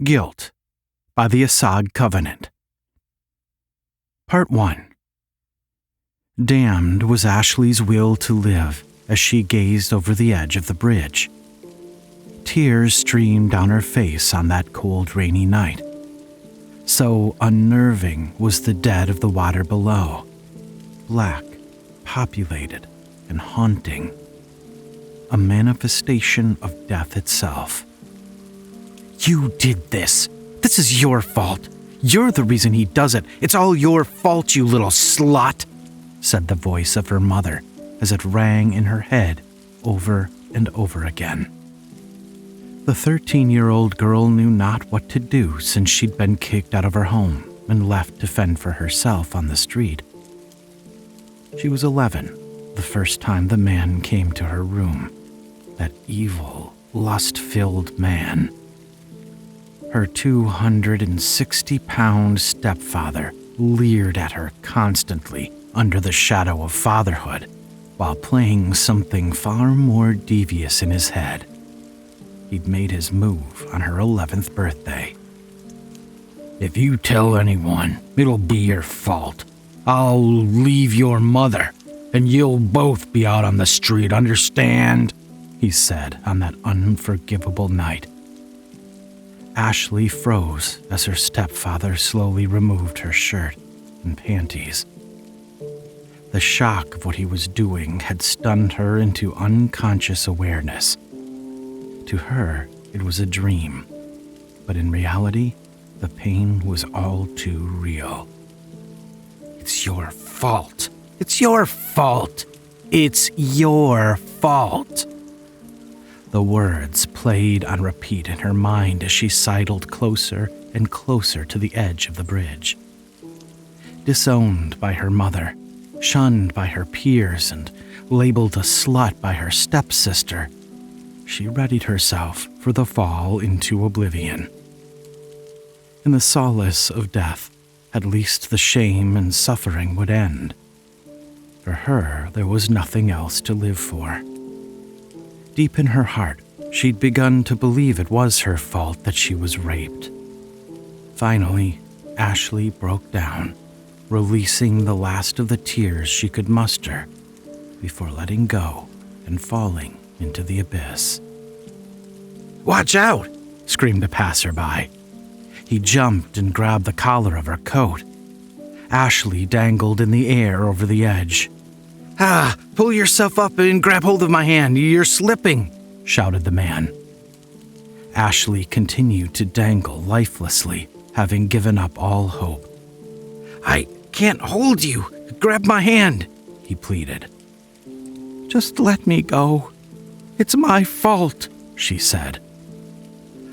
Guilt by the Asag Covenant. Part 1. Damned was Ashley's will to live as she gazed over the edge of the bridge. Tears streamed down her face on that cold, rainy night. So unnerving was the dead of the water below, black, populated, and haunting. A manifestation of death itself. "You did this. This is your fault. You're the reason he does it. It's all your fault, you little slut," said the voice of her mother as it rang in her head over and over again. The 13-year-old girl knew not what to do since she'd been kicked out of her home and left to fend for herself on the street. She was 11 the first time the man came to her room. That evil, lust-filled man. Her 260-pound stepfather leered at her constantly under the shadow of fatherhood, while playing something far more devious in his head. He'd made his move on her 11th birthday. "If you tell anyone, it'll be your fault. I'll leave your mother, and you'll both be out on the street, understand?" he said on that unforgivable night. Ashley froze as her stepfather slowly removed her shirt and panties. The shock of what he was doing had stunned her into unconscious awareness. To her, it was a dream, but in reality, the pain was all too real. "It's your fault. It's your fault. It's your fault." The words played on repeat in her mind as she sidled closer and closer to the edge of the bridge. Disowned by her mother, shunned by her peers, and labeled a slut by her stepsister, she readied herself for the fall into oblivion. In the solace of death, at least the shame and suffering would end. For her, there was nothing else to live for. Deep in her heart, she'd begun to believe it was her fault that she was raped. Finally, Ashley broke down, releasing the last of the tears she could muster before letting go and falling into the abyss. "Watch out!" screamed a passerby. He jumped and grabbed the collar of her coat. Ashley dangled in the air over the edge. "Ah, pull yourself up and grab hold of my hand. You're slipping," shouted the man. Ashley continued to dangle lifelessly, having given up all hope. "I can't hold you. Grab my hand," he pleaded. "Just let me go. It's my fault," she said.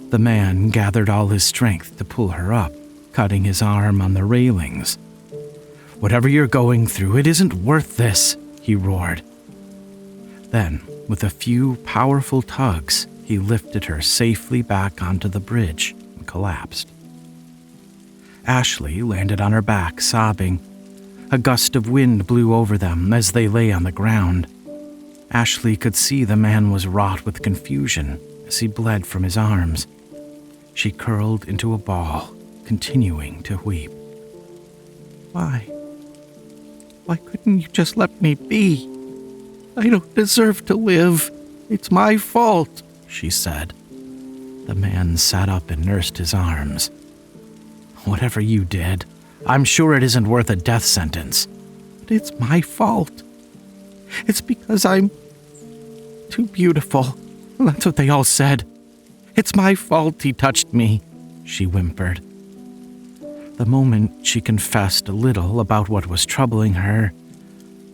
The man gathered all his strength to pull her up, cutting his arm on the railings. "Whatever you're going through, it isn't worth this," he roared. Then, with a few powerful tugs, he lifted her safely back onto the bridge and collapsed. Ashley landed on her back, sobbing. A gust of wind blew over them as they lay on the ground. Ashley could see the man was wrought with confusion as he bled from his arms. She curled into a ball, continuing to weep. "Why couldn't you just let me be? I don't deserve to live. It's my fault," she said. The man sat up and nursed his arms. "Whatever you did, I'm sure it isn't worth a death sentence. But it's my fault. It's because I'm too beautiful. That's what they all said. It's my fault he touched me," she whimpered. The moment she confessed a little about what was troubling her,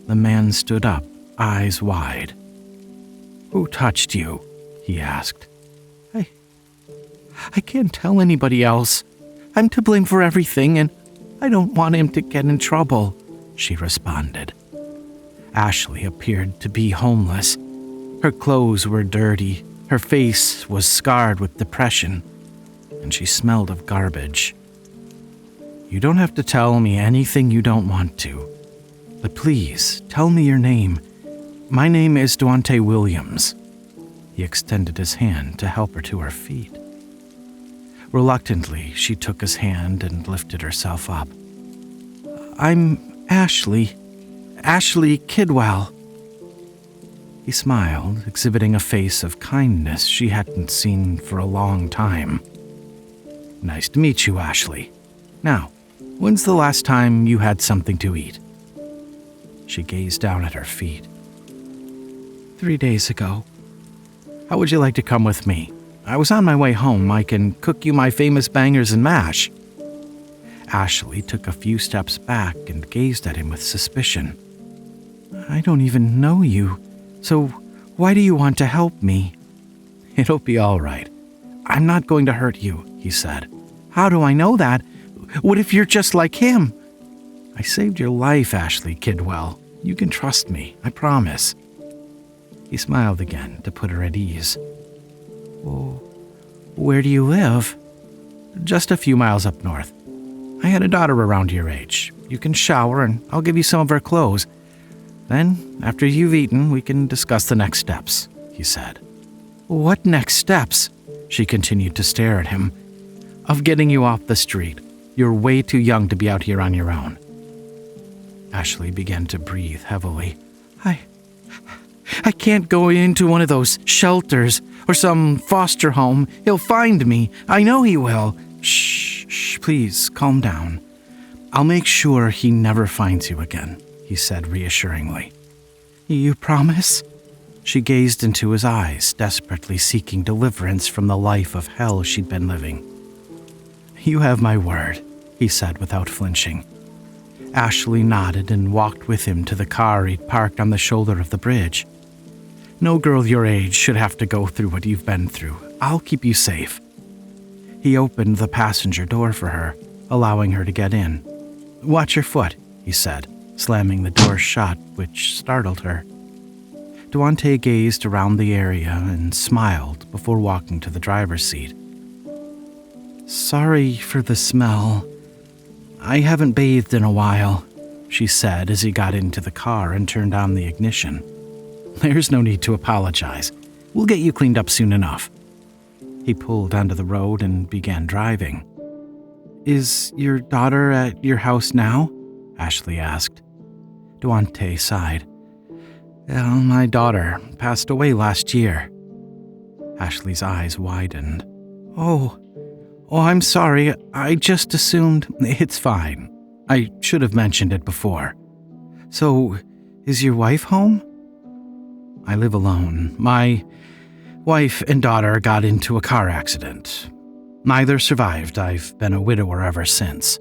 the man stood up, eyes wide. "Who touched you?" he asked. I can't tell anybody else. I'm to blame for everything, and I don't want him to get in trouble," she responded. Ashley appeared to be homeless. Her clothes were dirty, her face was scarred with depression, and she smelled of garbage. "You don't have to tell me anything you don't want to. But please, tell me your name. My name is Duante Williams." He extended his hand to help her to her feet. Reluctantly, she took his hand and lifted herself up. I'm Ashley Kidwell. He smiled, exhibiting a face of kindness she hadn't seen for a long time. Nice to meet you, Ashley. Now, when's the last time you had something to eat? She gazed down at her feet. 3 days ago. How would you like to come with me? I was on my way home. I can cook you my famous bangers and mash. Ashley took a few steps back and gazed at him with suspicion. I don't even know you, so why do you want to help me? It'll be all right. I'm not going to hurt you, he said. How do I know that? What if you're just like him? I saved your life, Ashley Kidwell. You can trust me, I promise. He smiled again to put her at ease. Oh, where do you live? Just a few miles up north. I had a daughter around your age. You can shower and I'll give you some of her clothes. Then, after you've eaten, we can discuss the next steps, he said. What next steps? She continued to stare at him. Of getting you off the street. You're way too young to be out here on your own. Ashley began to breathe heavily. I can't go into one of those shelters or some foster home. He'll find me. I know he will. Shh, please, calm down. I'll make sure he never finds you again, he said reassuringly. You promise? She gazed into his eyes, desperately seeking deliverance from the life of hell she'd been living. You have my word, he said without flinching. Ashley nodded and walked with him to the car he'd parked on the shoulder of the bridge. No girl your age should have to go through what you've been through. I'll keep you safe. He opened the passenger door for her, allowing her to get in. Watch your foot, he said, slamming the door shut, which startled her. Duante gazed around the area and smiled before walking to the driver's seat. Sorry for the smell. I haven't bathed in a while, she said as he got into the car and turned on the ignition. There's no need to apologize. We'll get you cleaned up soon enough. He pulled onto the road and began driving. Is your daughter at your house now? Ashley asked. Duante sighed. Well, my daughter passed away last year. Ashley's eyes widened. Oh, I'm sorry. I just assumed. It's fine. I should have mentioned it before. So, is your wife home? I live alone. My wife and daughter got into a car accident. Neither survived. I've been a widower ever since.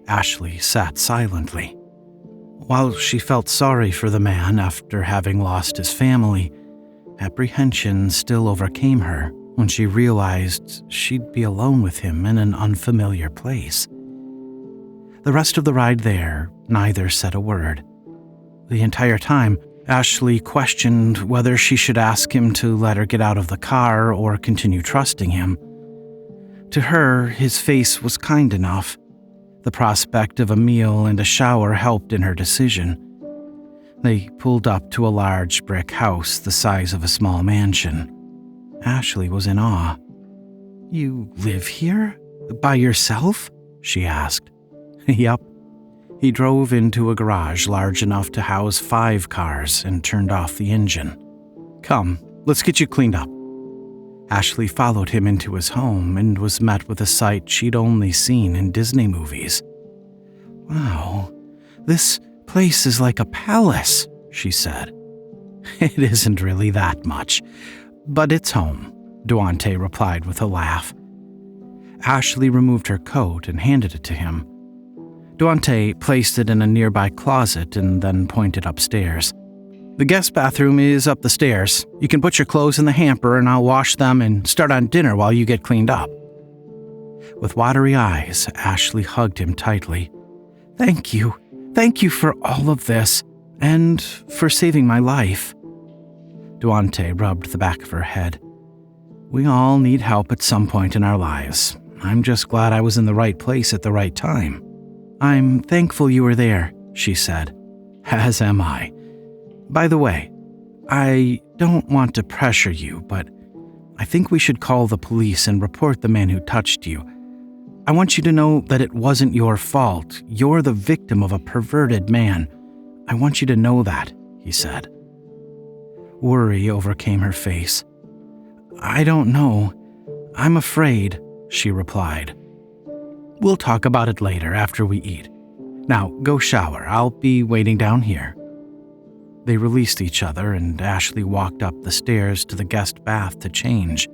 Ashley sat silently. While she felt sorry for the man after having lost his family, apprehension still overcame her when she realized she'd be alone with him in an unfamiliar place. The rest of the ride there, neither said a word. The entire time, Ashley questioned whether she should ask him to let her get out of the car or continue trusting him. To her, his face was kind enough. The prospect of a meal and a shower helped in her decision. They pulled up to a large brick house the size of a small mansion. Ashley was in awe. You live here? By yourself? She asked. Yup. He drove into a garage large enough to house 5 cars and turned off the engine. Come, let's get you cleaned up. Ashley followed him into his home and was met with a sight she'd only seen in Disney movies. Wow, this place is like a palace, she said. It isn't really that much, but it's home, Duante replied with a laugh. Ashley removed her coat and handed it to him. Duante placed it in a nearby closet and then pointed upstairs. The guest bathroom is up the stairs. You can put your clothes in the hamper and I'll wash them and start on dinner while you get cleaned up. With watery eyes, Ashley hugged him tightly. Thank you. Thank you for all of this and for saving my life. Duante rubbed the back of her head. We all need help at some point in our lives. I'm just glad I was in the right place at the right time. I'm thankful you were there, she said. As am I. By the way, I don't want to pressure you, but I think we should call the police and report the man who touched you. I want you to know that it wasn't your fault. You're the victim of a perverted man. I want you to know that," he said. Worry overcame her face. "I don't know. I'm afraid," she replied. "We'll talk about it later after we eat. Now, go shower. I'll be waiting down here." They released each other, and Ashley walked up the stairs to the guest bath to change.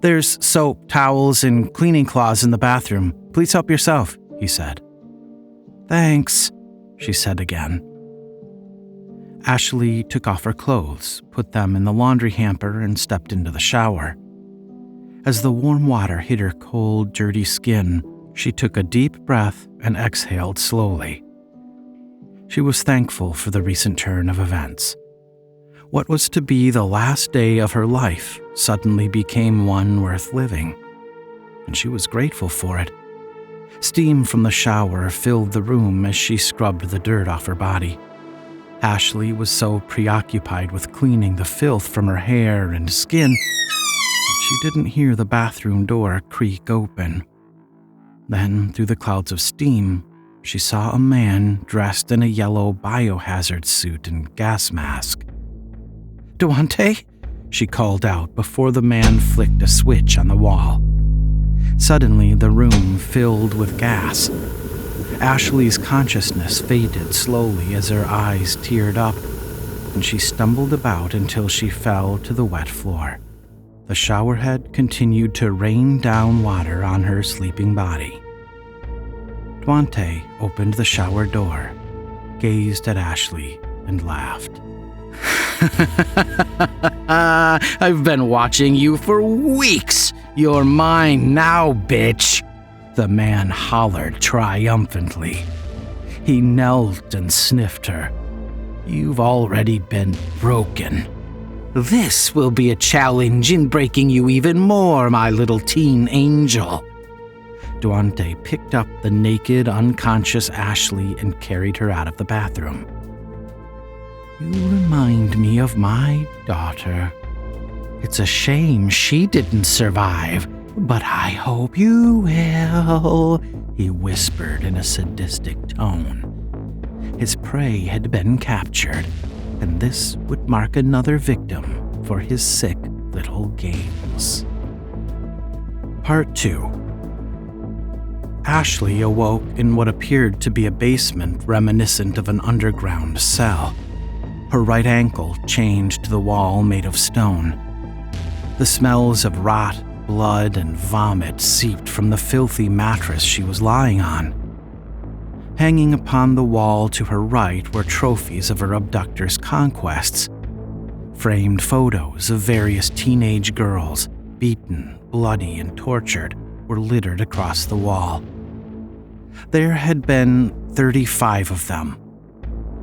"There's soap, towels, and cleaning cloths in the bathroom. Please help yourself," he said. "Thanks," she said again. Ashley took off her clothes, put them in the laundry hamper, and stepped into the shower. As the warm water hit her cold, dirty skin, she took a deep breath and exhaled slowly. She was thankful for the recent turn of events. What was to be the last day of her life suddenly became one worth living, and she was grateful for it. Steam from the shower filled the room as she scrubbed the dirt off her body. Ashley was so preoccupied with cleaning the filth from her hair and skin that she didn't hear the bathroom door creak open. Then, through the clouds of steam, she saw a man dressed in a yellow biohazard suit and gas mask. "Duante?" she called out before the man flicked a switch on the wall. Suddenly, the room filled with gas. Ashley's consciousness faded slowly as her eyes teared up, and she stumbled about until she fell to the wet floor. The showerhead continued to rain down water on her sleeping body. Duante opened the shower door, gazed at Ashley, and laughed. "I've been watching you for weeks. You're mine now, bitch," the man hollered triumphantly. He knelt and sniffed her. "You've already been broken. This will be a challenge in breaking you even more, my little teen angel." Duante picked up the naked, unconscious Ashley and carried her out of the bathroom. "You remind me of my daughter. It's a shame she didn't survive, but I hope you will," he whispered in a sadistic tone. His prey had been captured, and this would mark another victim for his sick little games. Part 2. Ashley awoke in what appeared to be a basement reminiscent of an underground cell. Her right ankle chained to the wall made of stone. The smells of rot, blood, and vomit seeped from the filthy mattress she was lying on. Hanging upon the wall to her right were trophies of her abductor's conquests. Framed photos of various teenage girls, beaten, bloody, and tortured, were littered across the wall. There had been 35 of them.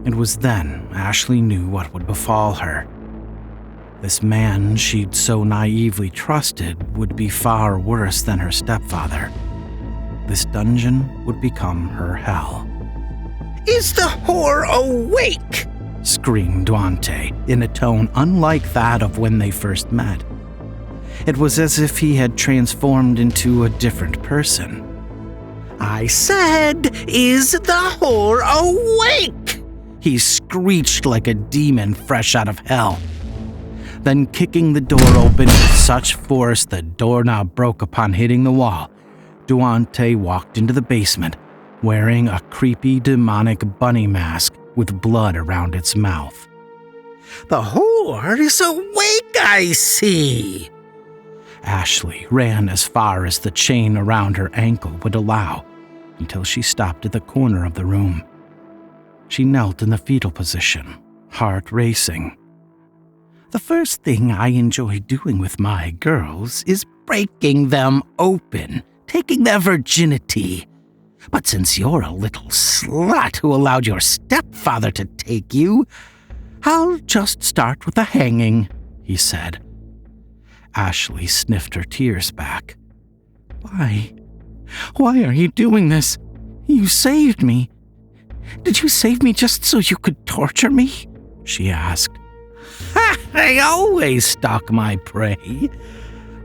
It was then Ashley knew what would befall her. This man she'd so naively trusted would be far worse than her stepfather. This dungeon would become her hell. "Is the whore awake?" screamed Duante in a tone unlike that of when they first met. It was as if he had transformed into a different person. "I said, is the whore awake?" He screeched like a demon fresh out of hell. Then, kicking the door open with such force the doorknob broke upon hitting the wall, Duante walked into the basement, wearing a creepy demonic bunny mask with blood around its mouth. "The whore is awake, I see." Ashley ran as far as the chain around her ankle would allow, until she stopped at the corner of the room. She knelt in the fetal position, heart racing. "The first thing I enjoy doing with my girls is breaking them open, taking their virginity. But since you're a little slut who allowed your stepfather to take you, I'll just start with the hanging," he said. Ashley sniffed her tears back. Why? Why are you doing this? You saved me. Did you save me just so you could torture me?" she asked. I always stalk my prey.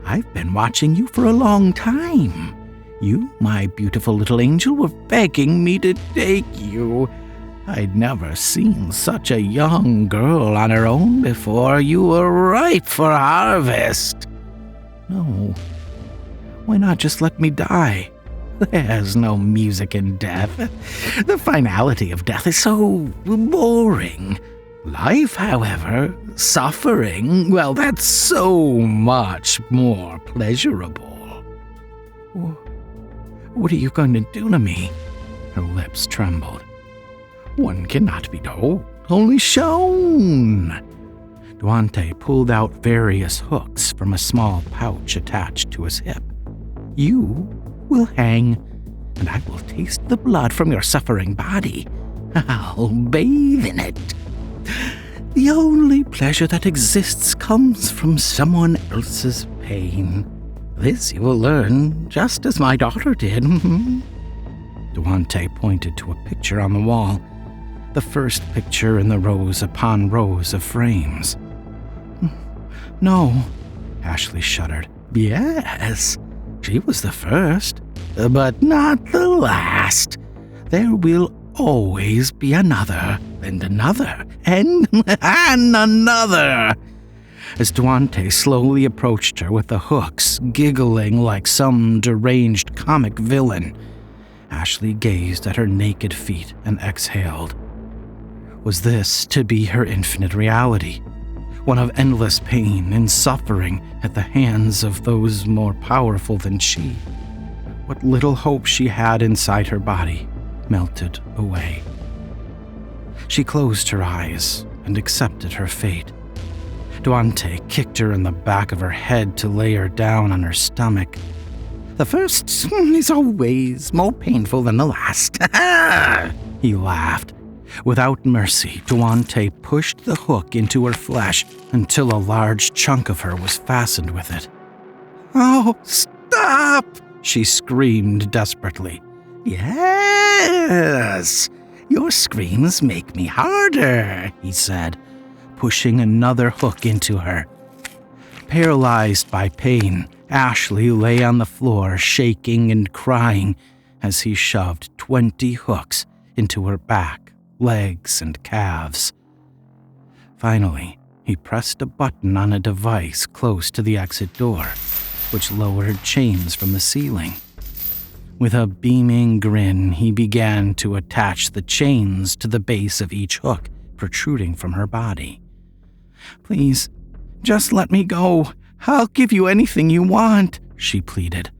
I've been watching you for a long time. You, my beautiful little angel, were begging me to take you. I'd never seen such a young girl on her own before. You were ripe for harvest. No. Why not just let me die? There's no music in death. The finality of death is so boring. Life, however, suffering, well, that's so much more pleasurable. What are you going to do to me? Her lips trembled. One cannot be told, only shown. Duante pulled out various hooks from a small pouch attached to his hip. You will hang, and I will taste the blood from your suffering body. I'll bathe in it. The only pleasure that exists comes from someone else's pain. This you will learn just as my daughter did. Duante pointed to a picture on the wall, the first picture in the rows upon rows of frames. No, Ashley shuddered. Yes, she was the first, but not the last. There will always be another, and another, and another. As Duante slowly approached her with the hooks, giggling like some deranged comic villain, Ashley gazed at her naked feet and exhaled. Was this to be her infinite reality? One of endless pain and suffering at the hands of those more powerful than she? What little hope she had inside her body melted away. She closed her eyes and accepted her fate. Duante kicked her in the back of her head to lay her down on her stomach. The first is always more painful than the last. He laughed. Without mercy, Duante pushed the hook into her flesh until a large chunk of her was fastened with it. Oh, stop! She screamed desperately. Yes, your screams make me harder, he said, pushing another hook into her. Paralyzed by pain, Ashley lay on the floor, shaking and crying as he shoved 20 hooks into her back, legs, and calves. Finally, he pressed a button on a device close to the exit door, which lowered chains from the ceiling. With a beaming grin, he began to attach the chains to the base of each hook protruding from her body. Please, just let me go. I'll give you anything you want, she pleaded.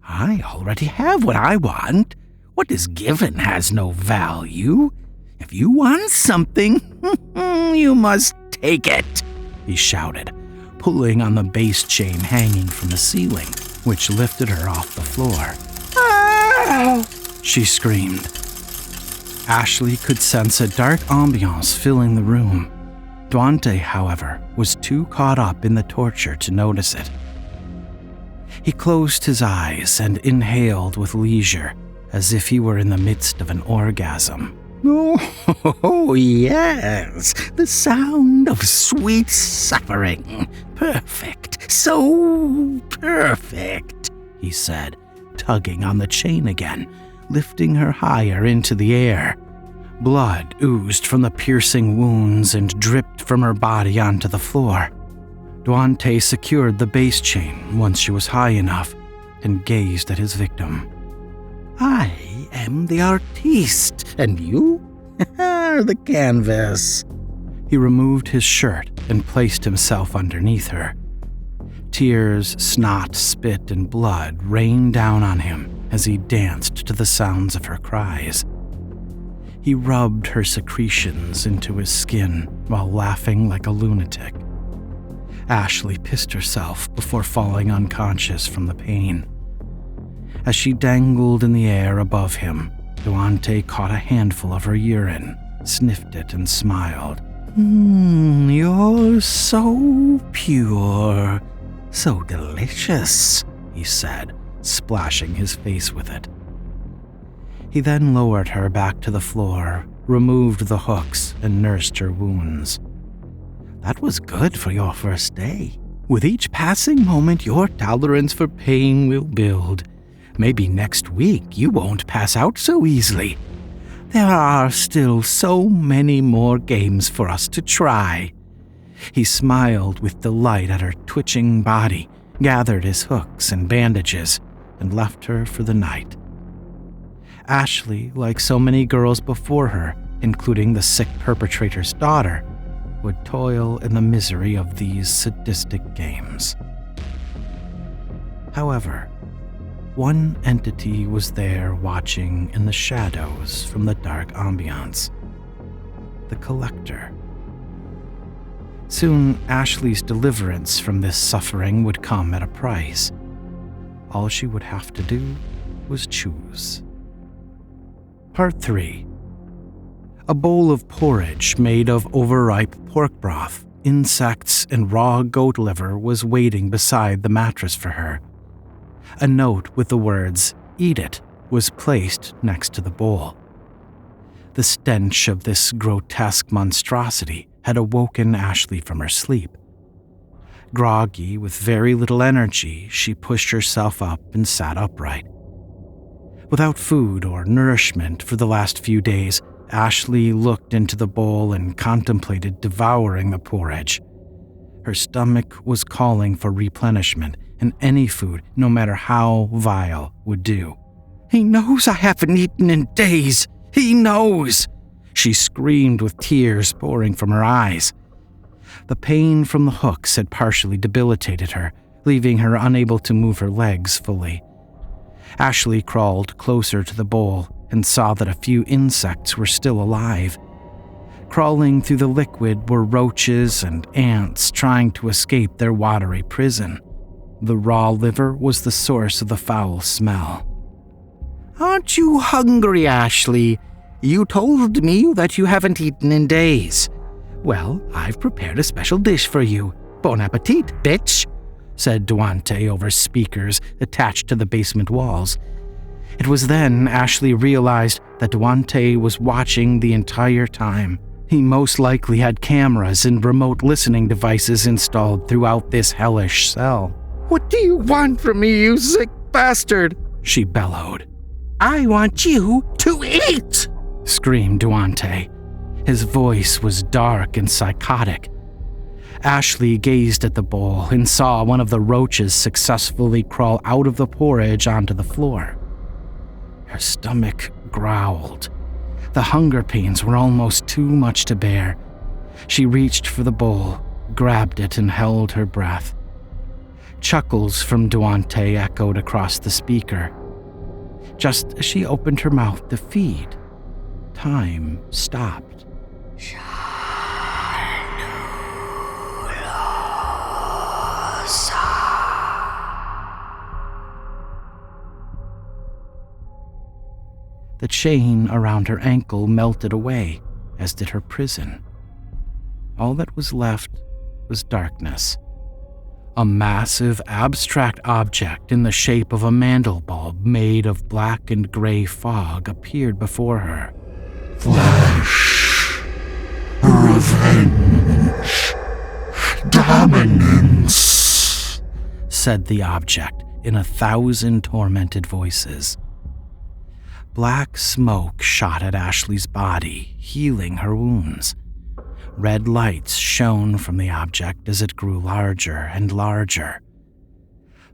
I already have what I want. What is given has no value. If you want something, you must take it, he shouted, pulling on the base chain hanging from the ceiling, which lifted her off the floor. Ah! She screamed. Ashley could sense a dark ambiance filling the room. Duante, however, was too caught up in the torture to notice it. He closed his eyes and inhaled with leisure, as if he were in the midst of an orgasm. Oh, yes, the sound of sweet suffering. Perfect, so perfect, he said, tugging on the chain again, lifting her higher into the air. Blood oozed from the piercing wounds and dripped from her body onto the floor. Duante secured the base chain once she was high enough and gazed at his victim. I am the artiste, and you are the canvas. He removed his shirt and placed himself underneath her. Tears, snot, spit, and blood rained down on him as he danced to the sounds of her cries. He rubbed her secretions into his skin while laughing like a lunatic. Ashley pissed herself before falling unconscious from the pain. As she dangled in the air above him, Duante caught a handful of her urine, sniffed it, and smiled. You're so pure, so delicious, he said, splashing his face with it. He then lowered her back to the floor, removed the hooks, and nursed her wounds. That was good for your first day. With each passing moment, your tolerance for pain will build. Maybe next week you won't pass out so easily. There are still so many more games for us to try." He smiled with delight at her twitching body, gathered his hooks and bandages, and left her for the night. Ashley, like so many girls before her, including the sick perpetrator's daughter, would toil in the misery of these sadistic games. However, one entity was there watching in the shadows from the dark ambiance. The Collector. Soon, Ashley's deliverance from this suffering would come at a price. All she would have to do was choose. Part 3. A bowl of porridge made of overripe pork broth, insects, and raw goat liver was waiting beside the mattress for her. A note with the words, "Eat it," was placed next to the bowl. The stench of this grotesque monstrosity had awoken Ashley from her sleep. Groggy, with very little energy, she pushed herself up and sat upright. Without food or nourishment for the last few days, Ashley looked into the bowl and contemplated devouring the porridge. Her stomach was calling for replenishment, and any food, no matter how vile, would do. "He knows I haven't eaten in days! He knows!" She screamed with tears pouring from her eyes. The pain from the hooks had partially debilitated her, leaving her unable to move her legs fully. Ashley crawled closer to the bowl and saw that a few insects were still alive. Crawling through the liquid were roaches and ants trying to escape their watery prison. The raw liver was the source of the foul smell. "Aren't you hungry, Ashley? You told me that you haven't eaten in days. Well, I've prepared a special dish for you. Bon appetit, bitch," said Duante over speakers attached to the basement walls. It was then Ashley realized that Duante was watching the entire time. He most likely had cameras and remote listening devices installed throughout this hellish cell. "What do you want from me, you sick bastard?" she bellowed. "I want you to eat!" screamed Duante. His voice was dark and psychotic. Ashley gazed at the bowl and saw one of the roaches successfully crawl out of the porridge onto the floor. Her stomach growled. The hunger pains were almost too much to bear. She reached for the bowl, grabbed it, and held her breath. Chuckles from Duante echoed across the speaker. Just as she opened her mouth to feed, time stopped. The chain around her ankle melted away, as did her prison. All that was left was darkness. A massive, abstract object in the shape of a mandelbulb made of black and gray fog appeared before her. "Flesh, revenge, dominance," said the object in 1,000 tormented voices. Black smoke shot at Ashley's body, healing her wounds. Red lights shone from the object as it grew larger and larger.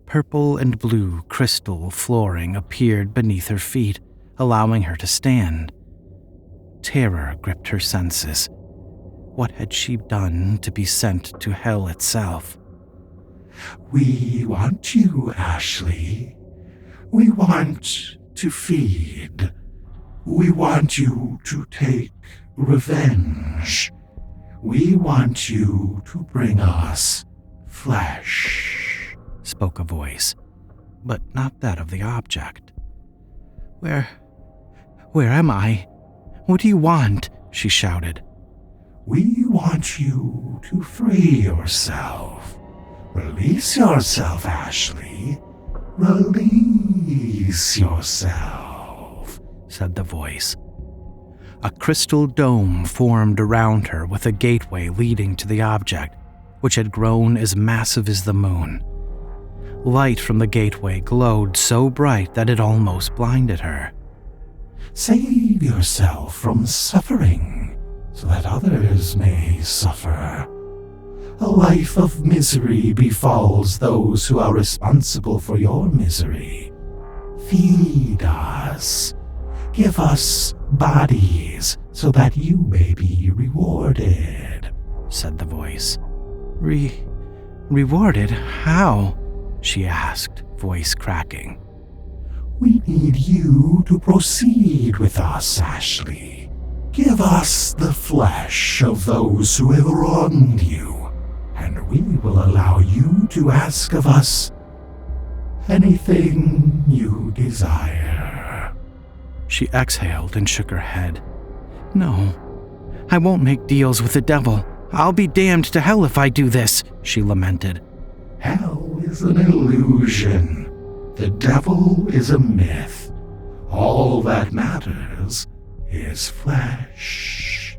Purple and blue crystal flooring appeared beneath her feet, allowing her to stand. Terror gripped her senses. What had she done to be sent to hell itself? "We want you, Ashley. We want to feed. We want you to take revenge. We want you to bring us flesh," spoke a voice, but not that of the object. Where am I? What do you want?" she shouted. "We want you to free yourself. Release yourself, Ashley. Release yourself," said the voice. A crystal dome formed around her with a gateway leading to the object, which had grown as massive as the moon. Light from the gateway glowed so bright that it almost blinded her. Save yourself from suffering, so that others may suffer. A life of misery befalls those who are responsible for your misery. Feed us. Give us bodies so that you may be rewarded, said the voice. Rewarded? How? She asked, voice cracking. We need you to proceed with us, Ashley. Give us the flesh of those who have wronged you, and we will allow you to ask of us anything you desire. She exhaled and shook her head. No, I won't make deals with the devil. I'll be damned to hell if I do this, she lamented. Hell is an illusion. The devil is a myth. All that matters is flesh.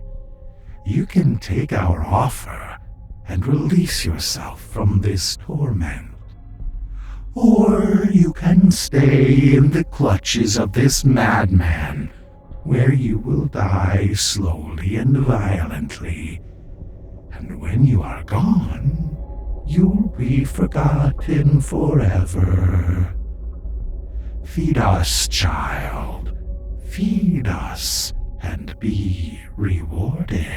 You can take our offer and release yourself from this torment. Or you can stay in the clutches of this madman, where you will die slowly and violently. And when you are gone, you'll be forgotten forever. Feed us, child. Feed us and be rewarded.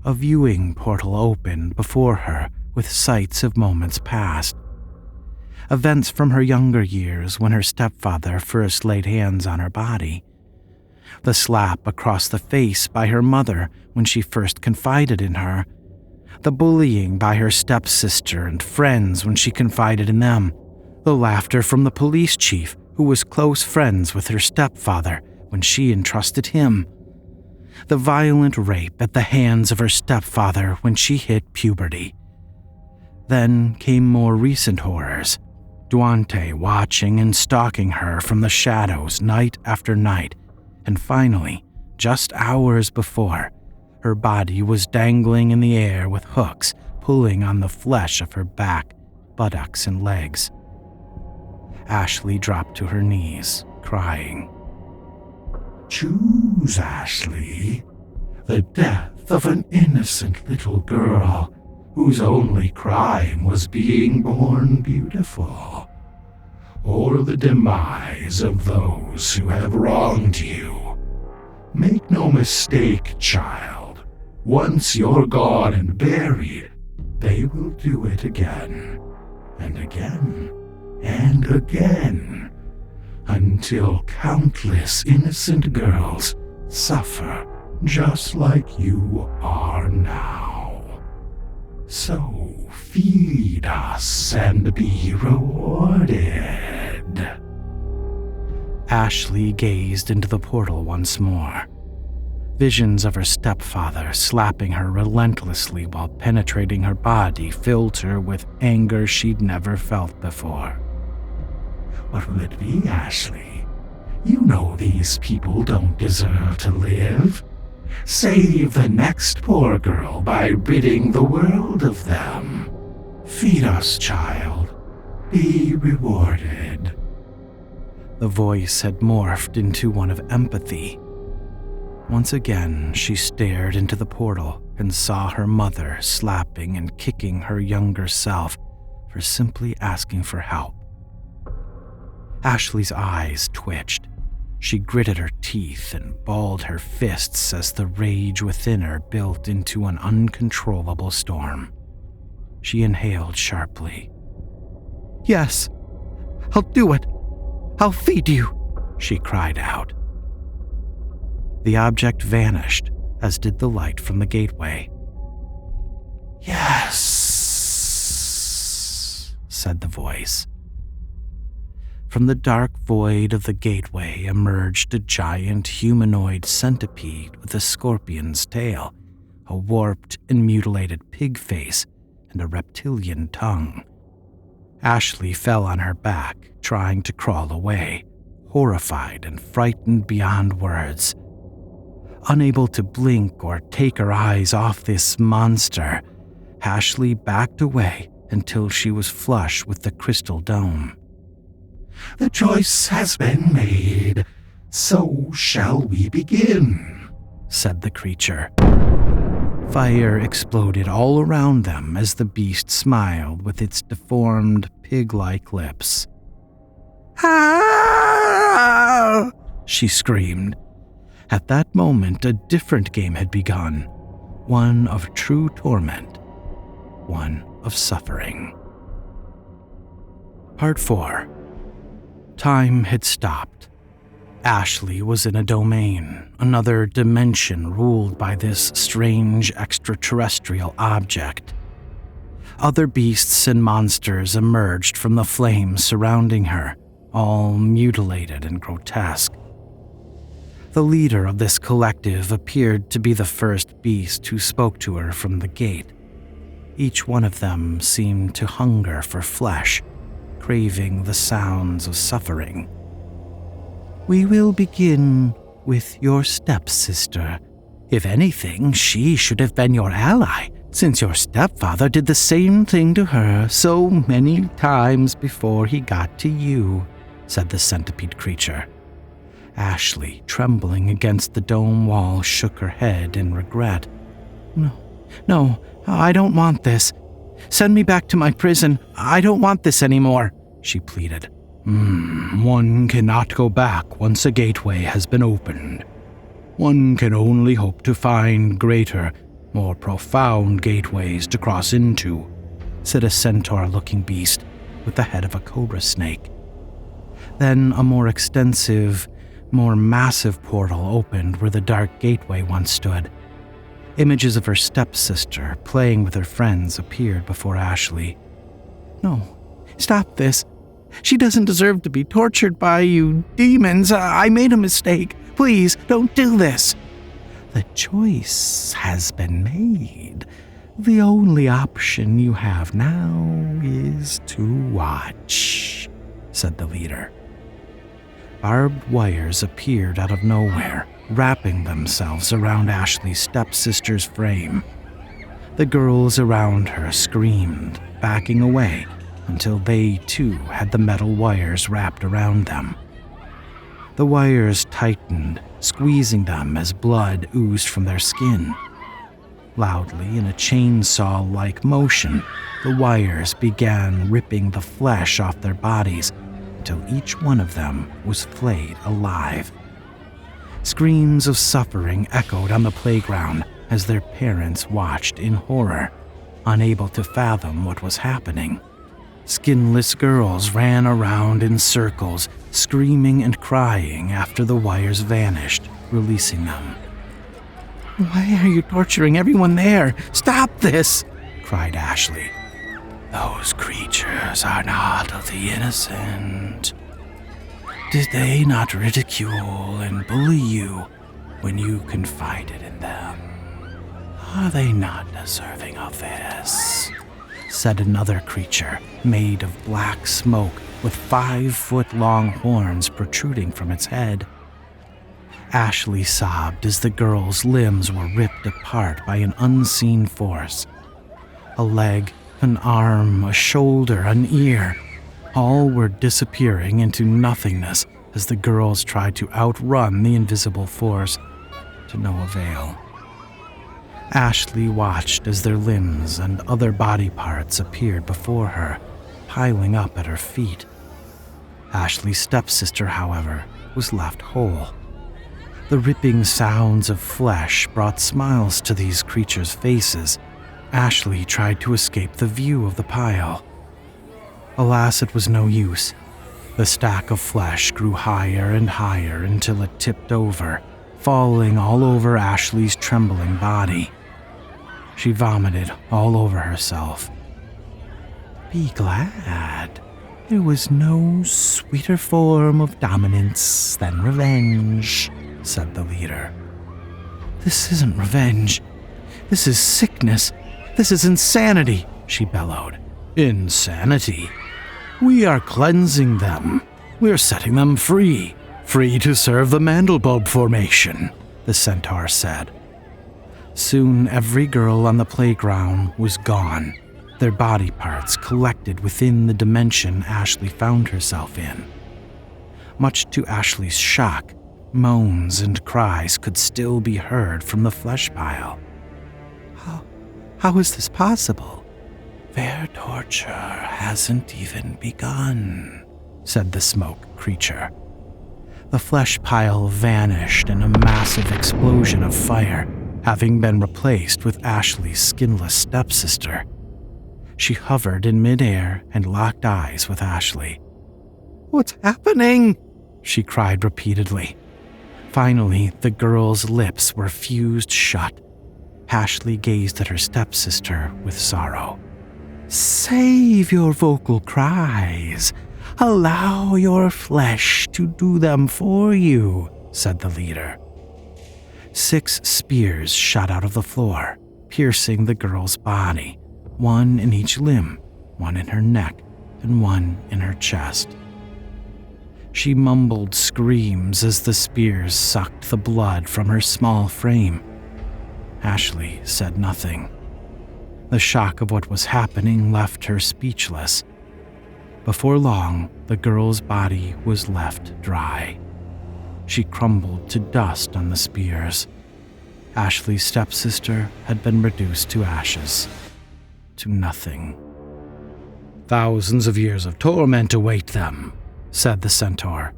A viewing portal opened before her with sights of moments past. Events from her younger years when her stepfather first laid hands on her body. The slap across the face by her mother when she first confided in her. The bullying by her stepsister and friends when she confided in them. The laughter from the police chief who was close friends with her stepfather when she entrusted him. The violent rape at the hands of her stepfather when she hit puberty. Then came more recent horrors. Duante watching and stalking her from the shadows night after night, and finally, just hours before, her body was dangling in the air with hooks pulling on the flesh of her back, buttocks, and legs. Ashley dropped to her knees, crying. Choose, Ashley, the death of an innocent little girl whose only crime was being born beautiful, or the demise of those who have wronged you. Make no mistake, child. Once you're gone and buried, they will do it again, and again, and again, until countless innocent girls suffer just like you are now. So feed us and be rewarded. Ashley gazed into the portal once more. Visions of her stepfather slapping her relentlessly while penetrating her body filled her with anger she'd never felt before. What will it be, Ashley? You know these people don't deserve to live. Save the next poor girl by ridding the world of them. Feed us, child. Be rewarded. The voice had morphed into one of empathy. Once again, she stared into the portal and saw her mother slapping and kicking her younger self for simply asking for help. Ashley's eyes twitched. She gritted her teeth and balled her fists as the rage within her built into an uncontrollable storm. She inhaled sharply. "Yes, I'll do it. I'll feed you," she cried out. The object vanished, as did the light from the gateway. "Yes," said the voice. From the dark void of the gateway emerged a giant humanoid centipede with a scorpion's tail, a warped and mutilated pig face, and a reptilian tongue. Ashley fell on her back, trying to crawl away, horrified and frightened beyond words. Unable to blink or take her eyes off this monster, Ashley backed away until she was flush with the crystal dome. "The choice has been made, so shall we begin?" said the creature. Fire exploded all around them as the beast smiled with its deformed, pig-like lips. Ah! She screamed. At that moment, a different game had begun, one of true torment, one of suffering. Part 4. Time had stopped. Ashley was in a domain, another dimension ruled by this strange extraterrestrial object. Other beasts and monsters emerged from the flames surrounding her, all mutilated and grotesque. The leader of this collective appeared to be the first beast who spoke to her from the gate. Each one of them seemed to hunger for flesh, craving the sounds of suffering. "We will begin with your stepsister. If anything, she should have been your ally, since your stepfather did the same thing to her so many times before he got to you," said the centipede creature. Ashley, trembling against the dome wall, shook her head in regret. No, I don't want this. Send me back to my prison. I don't want this anymore," she pleaded. One cannot go back once a gateway has been opened. One can only hope to find greater, more profound gateways to cross into," said a centaur-looking beast with the head of a cobra snake. Then a more extensive, more massive portal opened where the dark gateway once stood. Images of her stepsister playing with her friends appeared before Ashley. "No, stop this. She doesn't deserve to be tortured by you demons. I made a mistake. Please, don't do this." "The choice has been made. The only option you have now is to watch," said the leader. Barbed wires appeared out of nowhere, wrapping themselves around Ashley's stepsister's frame. The girls around her screamed, backing away until they too had the metal wires wrapped around them. The wires tightened, squeezing them as blood oozed from their skin. Loudly, in a chainsaw-like motion, the wires began ripping the flesh off their bodies until each one of them was flayed alive. Screams of suffering echoed on the playground as their parents watched in horror, unable to fathom what was happening. Skinless girls ran around in circles, screaming and crying after the wires vanished, releasing them. "Why are you torturing everyone there? Stop this!" cried Ashley. "Those creatures are not of the innocent. Did they not ridicule and bully you when you confided in them? Are they not deserving of this?" said another creature, made of black smoke with 5-foot-long horns protruding from its head. Ashley sobbed as the girl's limbs were ripped apart by an unseen force. A leg, an arm, a shoulder, an ear, all were disappearing into nothingness as the girls tried to outrun the invisible force, to no avail. Ashley watched as their limbs and other body parts appeared before her, piling up at her feet. Ashley's stepsister, however, was left whole. The ripping sounds of flesh brought smiles to these creatures' faces. Ashley tried to escape the view of the pile. Alas, it was no use. The stack of flesh grew higher and higher until it tipped over, falling all over Ashley's trembling body. She vomited all over herself. "Be glad. There was no sweeter form of dominance than revenge," said the leader. "This isn't revenge. This is sickness. This is insanity," she bellowed. "Insanity? We are cleansing them. We're setting them free. Free to serve the Mandelbulb formation, the centaur said. Soon every girl on the playground was gone, their body parts collected within the dimension Ashley found herself in. Much to Ashley's shock, moans and cries could still be heard from the flesh pile. How is this possible? Their torture hasn't even begun, said the smoke creature. The flesh pile vanished in a massive explosion of fire, having been replaced with Ashley's skinless stepsister. She hovered in midair and locked eyes with Ashley. "What's happening?" she cried repeatedly. Finally, the girl's lips were fused shut. Ashley gazed at her stepsister with sorrow. "Save your vocal cries. Allow your flesh to do them for you," said the leader. 6 spears shot out of the floor, piercing the girl's body, 1 in each limb, 1 in her neck, and 1 in her chest. She mumbled screams as the spears sucked the blood from her small frame. Ashley said nothing. The shock of what was happening left her speechless. Before long, the girl's body was left dry. She crumbled to dust on the spears. Ashley's stepsister had been reduced to ashes, to nothing. "Thousands of years of torment await them," said the centaur.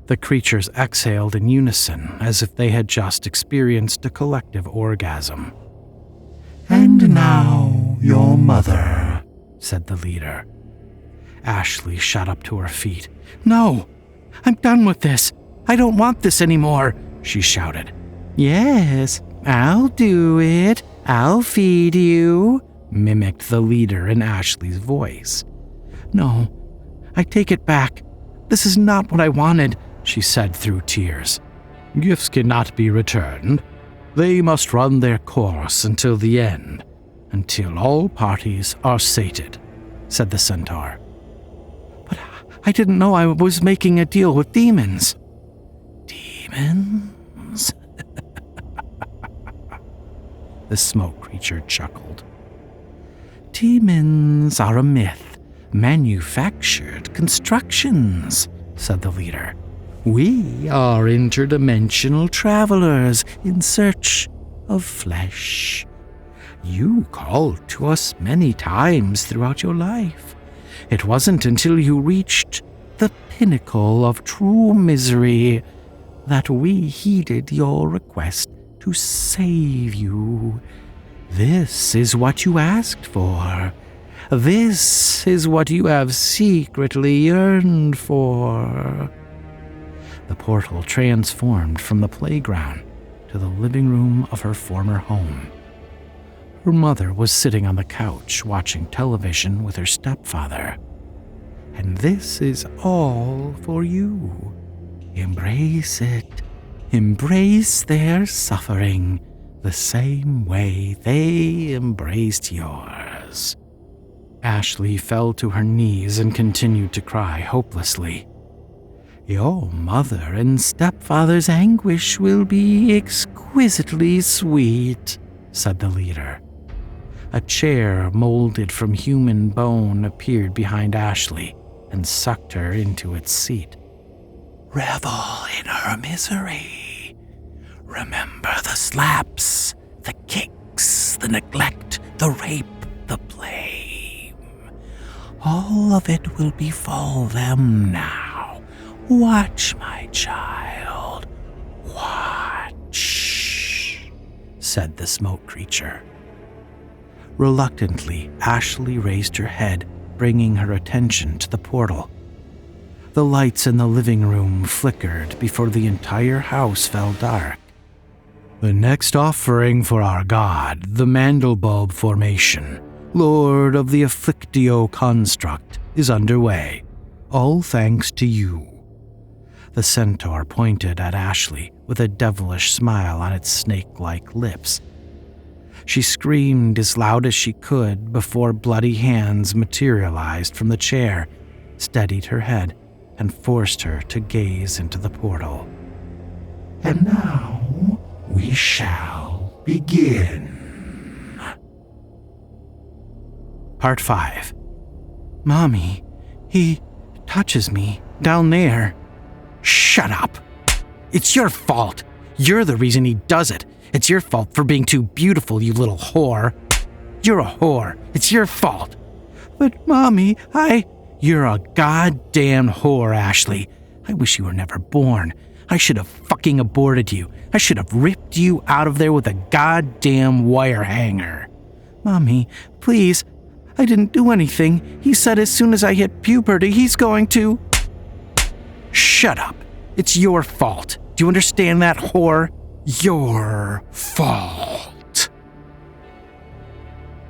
The creatures exhaled in unison as if they had just experienced a collective orgasm. "And now, your mother," said the leader. Ashley shot up to her feet. "No! I'm done with this! I don't want this anymore!" she shouted. "Yes, I'll do it. I'll feed you," mimicked the leader in Ashley's voice. "No, I take it back. This is not what I wanted," she said through tears. "Gifts cannot be returned. They must run their course until the end, until all parties are sated," said the centaur. "But I didn't know I was making a deal with demons." "Demons?" The smoke creature chuckled. "Demons are a myth, manufactured constructions," said the leader. "We are interdimensional travelers in search of flesh. You called to us many times throughout your life. It wasn't until you reached the pinnacle of true misery that we heeded your request to save you. This is what you asked for. This is what you have secretly yearned for." The portal transformed from the playground to the living room of her former home. Her mother was sitting on the couch watching television with her stepfather. "And this is all for you. Embrace it. Embrace their suffering the same way they embraced yours." Ashley fell to her knees and continued to cry hopelessly. "Your mother and stepfather's anguish will be exquisitely sweet," said the leader. A chair molded from human bone appeared behind Ashley and sucked her into its seat. "Revel in her misery. Remember the slaps, the kicks, the neglect, the rape, the blame. All of it will befall them now. Watch, my child. Watch," said the smoke creature. Reluctantly, Ashley raised her head, bringing her attention to the portal. The lights in the living room flickered before the entire house fell dark. "The next offering for our god, the Mandelbulb formation, Lord of the Afflictio construct, is underway. All thanks to you." The centaur pointed at Ashley with a devilish smile on its snake-like lips. She screamed as loud as she could before bloody hands materialized from the chair, steadied her head, and forced her to gaze into the portal. And now we shall begin. Part 5. Mommy, he touches me down there. Shut up. It's your fault. You're the reason he does it. It's your fault for being too beautiful, you little whore. You're a whore. It's your fault. But Mommy, You're a goddamn whore, Ashley. I wish you were never born. I should have fucking aborted you. I should have ripped you out of there with a goddamn wire hanger. Mommy, please. I didn't do anything. He said as soon as I hit puberty, he's going to... Shut up. It's your fault. Do you understand that, whore? Your fault.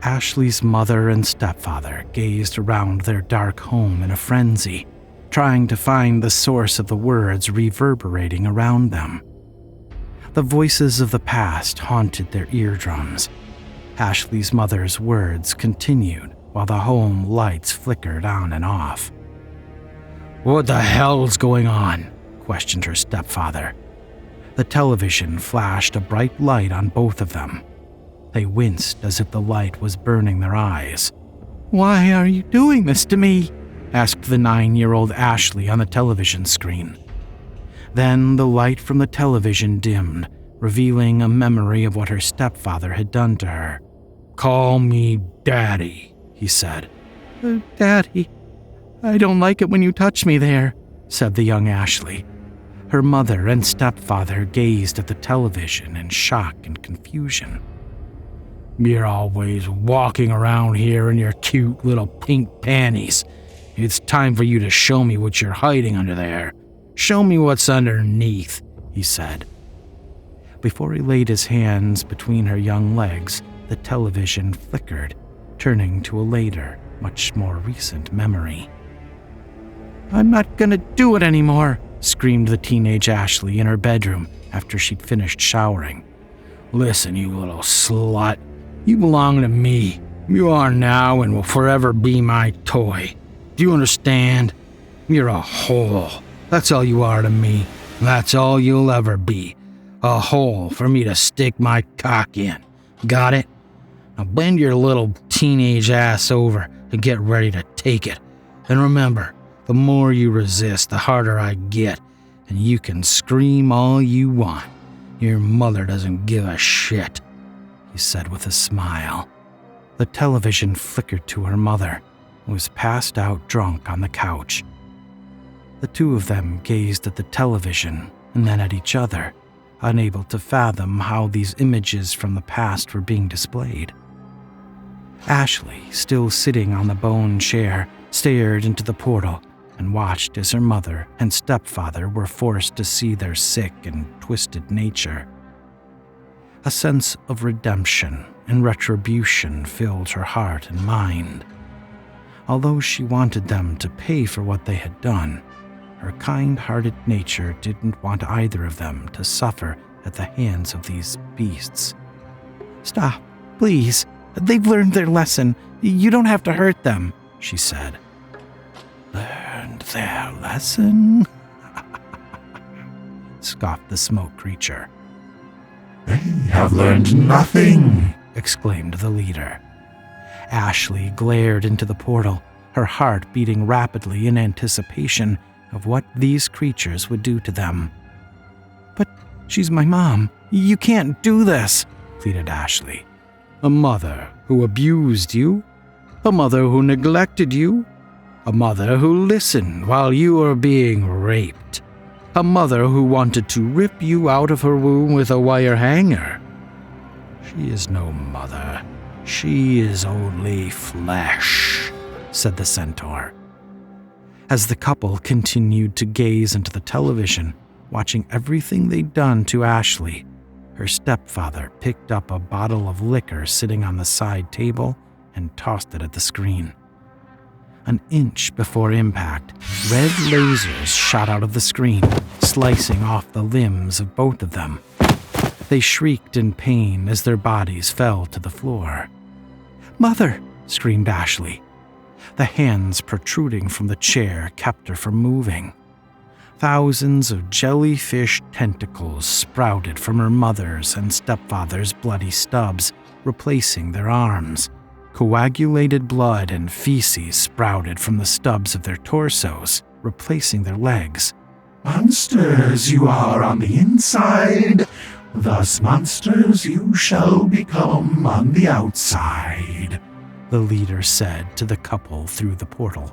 Ashley's mother and stepfather gazed around their dark home in a frenzy, trying to find the source of the words reverberating around them. The voices of the past haunted their eardrums. Ashley's mother's words continued while the home lights flickered on and off. "What the hell's going on?" questioned her stepfather. The television flashed a bright light on both of them. They winced as if the light was burning their eyes. "Why are you doing this to me?" asked the 9-year-old Ashley on the television screen. Then the light from the television dimmed, revealing a memory of what her stepfather had done to her. "Call me Daddy," he said. Daddy, I don't like it when you touch me there," said the young Ashley. Her mother and stepfather gazed at the television in shock and confusion. "You're always walking around here in your cute little pink panties. It's time for you to show me what you're hiding under there. Show me what's underneath," he said. Before he laid his hands between her young legs, the television flickered, turning to a later, much more recent memory. "I'm not gonna do it anymore," screamed the teenage Ashley in her bedroom after she'd finished showering. "Listen, you little slut. You belong to me. You are now and will forever be my toy. Do you understand? You're a hole. That's all you are to me. That's all you'll ever be. A hole for me to stick my cock in. Got it? Now bend your little teenage ass over and get ready to take it. And remember, the more you resist, the harder I get, and you can scream all you want. Your mother doesn't give a shit," he said with a smile. The television flickered to her mother, who was passed out drunk on the couch. The two of them gazed at the television and then at each other, unable to fathom how these images from the past were being displayed. Ashley, still sitting on the bone chair, stared into the portal and watched as her mother and stepfather were forced to see their sick and twisted nature. A sense of redemption and retribution filled her heart and mind. Although she wanted them to pay for what they had done, her kind-hearted nature didn't want either of them to suffer at the hands of these beasts. "Stop, please. They've learned their lesson. You don't have to hurt them," she said. "Learned their lesson?" scoffed the smoke creature. "They have learned nothing," exclaimed the leader. Ashley glared into the portal, her heart beating rapidly in anticipation of what these creatures would do to them. "But she's my mom. You can't do this," pleaded Ashley. "A mother who abused you? A mother who neglected you? A mother who listened while you were being raped? A mother who wanted to rip you out of her womb with a wire hanger? She is no mother. She is only flesh," said the centaur. As the couple continued to gaze into the television, watching everything they'd done to Ashley, her stepfather picked up a bottle of liquor sitting on the side table and tossed it at the screen. An inch before impact, red lasers shot out of the screen, slicing off the limbs of both of them. They shrieked in pain as their bodies fell to the floor. "Mother!" screamed Ashley. The hands protruding from the chair kept her from moving. Thousands of jellyfish tentacles sprouted from her mother's and stepfather's bloody stubs, replacing their arms. Coagulated blood and feces sprouted from the stubs of their torsos, replacing their legs. Monsters you are on the inside, thus monsters you shall become on the outside, the leader said to the couple through the portal.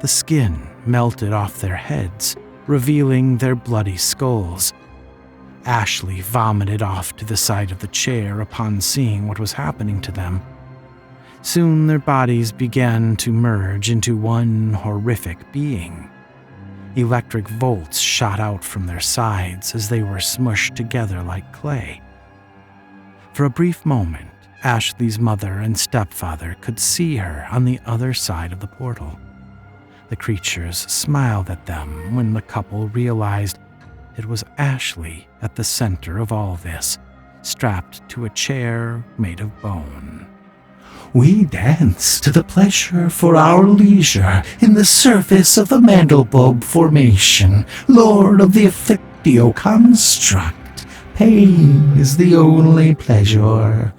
The skin melted off their heads, revealing their bloody skulls. Ashley vomited off to the side of the chair upon seeing what was happening to them. Soon their bodies began to merge into one horrific being. Electric volts shot out from their sides as they were smushed together like clay. For a brief moment, Ashley's mother and stepfather could see her on the other side of the portal. The creatures smiled at them when the couple realized it was Ashley at the center of all this, strapped to a chair made of bone. We dance to the pleasure for our leisure in the surface of the Mandelbulb Formation, Lord of the Afflictio Construct. Pain is the only pleasure.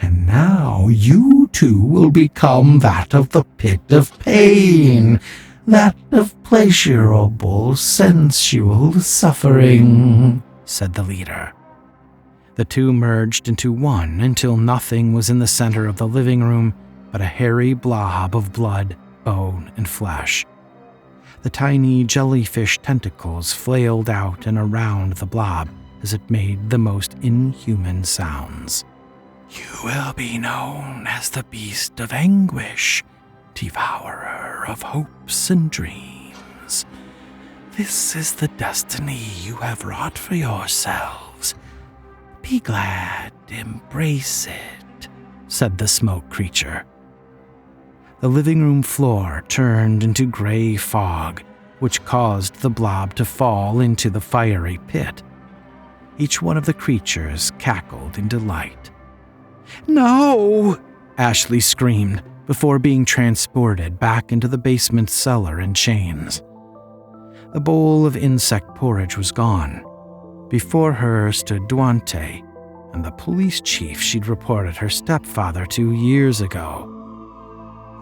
And now you too will become that of the pit of pain, that of pleasurable, sensual suffering, said the leader. The two merged into one until nothing was in the center of the living room but a hairy blob of blood, bone, and flesh. The tiny jellyfish tentacles flailed out and around the blob as it made the most inhuman sounds. You will be known as the Beast of Anguish, devourer of hopes and dreams. This is the destiny you have wrought for yourselves. Be glad, embrace it, said the smoke creature. The living room floor turned into gray fog, which caused the blob to fall into the fiery pit. Each one of the creatures cackled in delight. No! Ashley screamed before being transported back into the basement cellar in chains. The bowl of insect porridge was gone. Before her stood Duante and the police chief she'd reported her stepfather 2 years ago.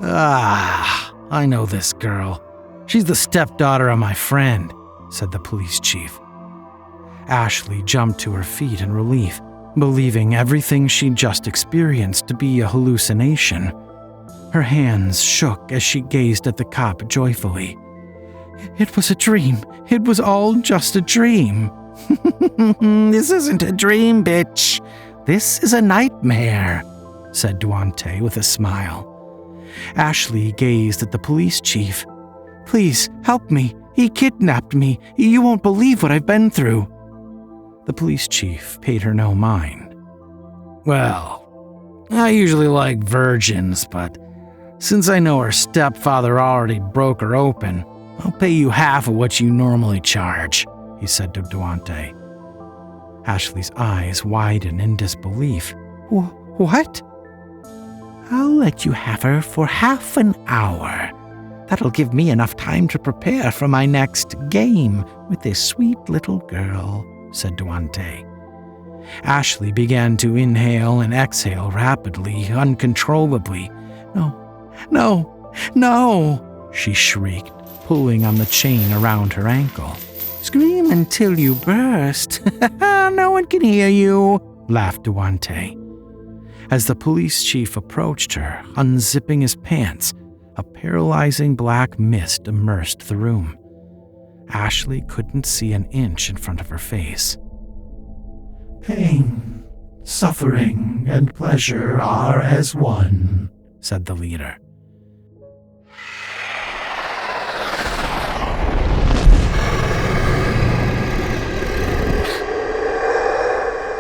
Ah, I know this girl. She's the stepdaughter of my friend, said the police chief. Ashley jumped to her feet in relief, believing everything she'd just experienced to be a hallucination. Her hands shook as she gazed at the cop joyfully. It was a dream. It was all just a dream. This isn't a dream, bitch. This is a nightmare, said Duante with a smile. Ashley gazed at the police chief. Please, help me. He kidnapped me. You won't believe what I've been through. The police chief paid her no mind. Well, I usually like virgins, but since I know her stepfather already broke her open, I'll pay you half of what you normally charge, he said to Duante. Ashley's eyes widened in disbelief. What? I'll let you have her for half an hour. That'll give me enough time to prepare for my next game with this sweet little girl, said Duante. Ashley began to inhale and exhale rapidly, uncontrollably. No, she shrieked, pulling on the chain around her ankle. Scream until you burst. No one can hear you, laughed Duante. As the police chief approached her, unzipping his pants, a paralyzing black mist immersed the room. Ashley couldn't see an inch in front of her face. Pain, suffering, and pleasure are as one, said the leader.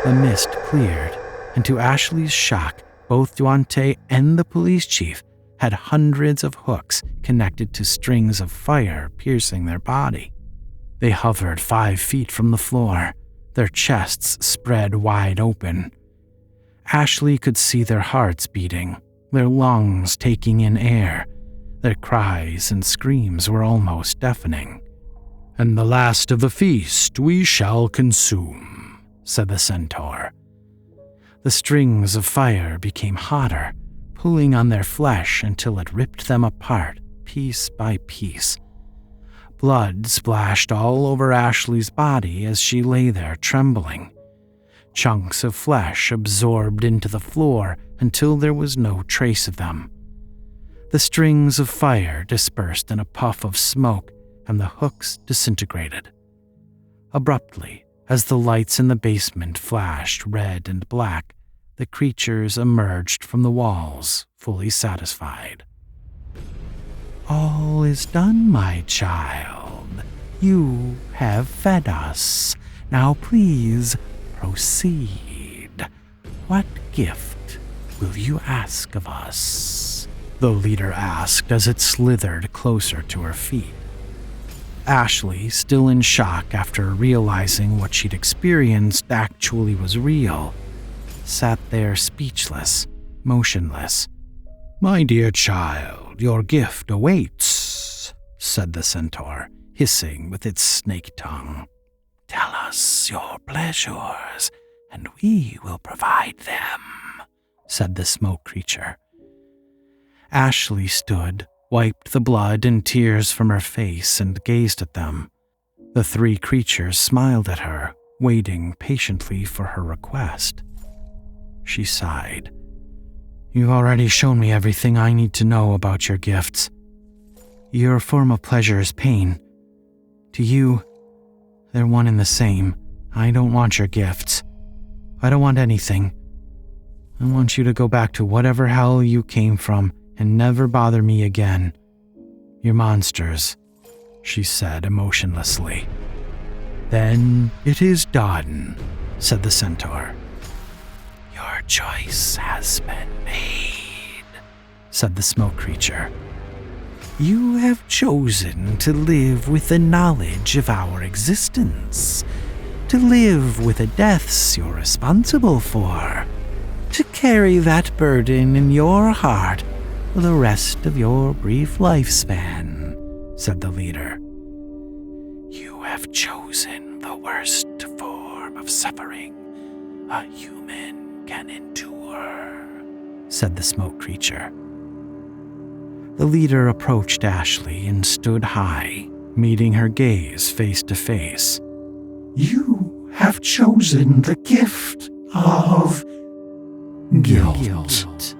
The mist cleared, and to Ashley's shock, both Duante and the police chief had hundreds of hooks connected to strings of fire piercing their body. They hovered 5 feet from the floor, their chests spread wide open. Ashley could see their hearts beating, their lungs taking in air. Their cries and screams were almost deafening. "And the last of the feast we shall consume," said the centaur. The strings of fire became hotter, pulling on their flesh until it ripped them apart, piece by piece. Blood splashed all over Ashley's body as she lay there trembling. Chunks of flesh absorbed into the floor until there was no trace of them. The strings of fire dispersed in a puff of smoke, and the hooks disintegrated. Abruptly, as the lights in the basement flashed red and black, the creatures emerged from the walls, fully satisfied. "All is done, my child. You have fed us. Now please proceed. What gift will you ask of us?" the leader asked as it slithered closer to her feet. Ashley, still in shock after realizing what she'd experienced actually was real, sat there speechless, motionless. "My dear child, your gift awaits," said the centaur, hissing with its snake tongue. "Tell us your pleasures, and we will provide them," said the smoke creature. Ashley stood, wiped the blood and tears from her face, and gazed at them. The three creatures smiled at her, waiting patiently for her request. She sighed. "You've already shown me everything I need to know about your gifts. Your form of pleasure is pain. To you, they're one and the same. I don't want your gifts. I don't want anything. I want you to go back to whatever hell you came from and never bother me again. You're monsters," she said emotionlessly. "Then it is done," said the centaur. "Your choice has been made," said the smoke creature. "You have chosen to live with the knowledge of our existence, to live with the deaths you're responsible for, to carry that burden in your heart for the rest of your brief lifespan," said the leader. "You have chosen the worst form of suffering a human can endure," said the smoke creature. The leader approached Ashley and stood high, meeting her gaze face to face. You have chosen the gift of guilt.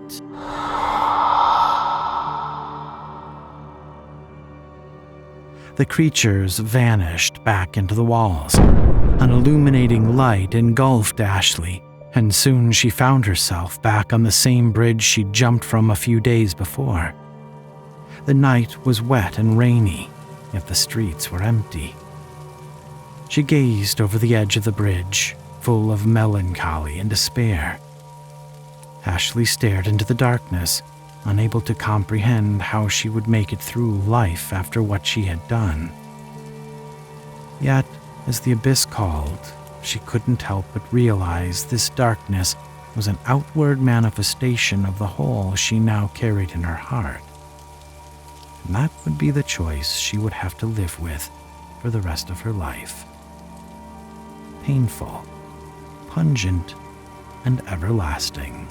The creatures vanished back into the walls. An illuminating light engulfed Ashley, and soon she found herself back on the same bridge she'd jumped from a few days before. The night was wet and rainy, yet the streets were empty. She gazed over the edge of the bridge, full of melancholy and despair. Ashley stared into the darkness, unable to comprehend how she would make it through life after what she had done. Yet, as the abyss called, she couldn't help but realize this darkness was an outward manifestation of the hole she now carried in her heart. And that would be the choice she would have to live with for the rest of her life. Painful, pungent, and everlasting.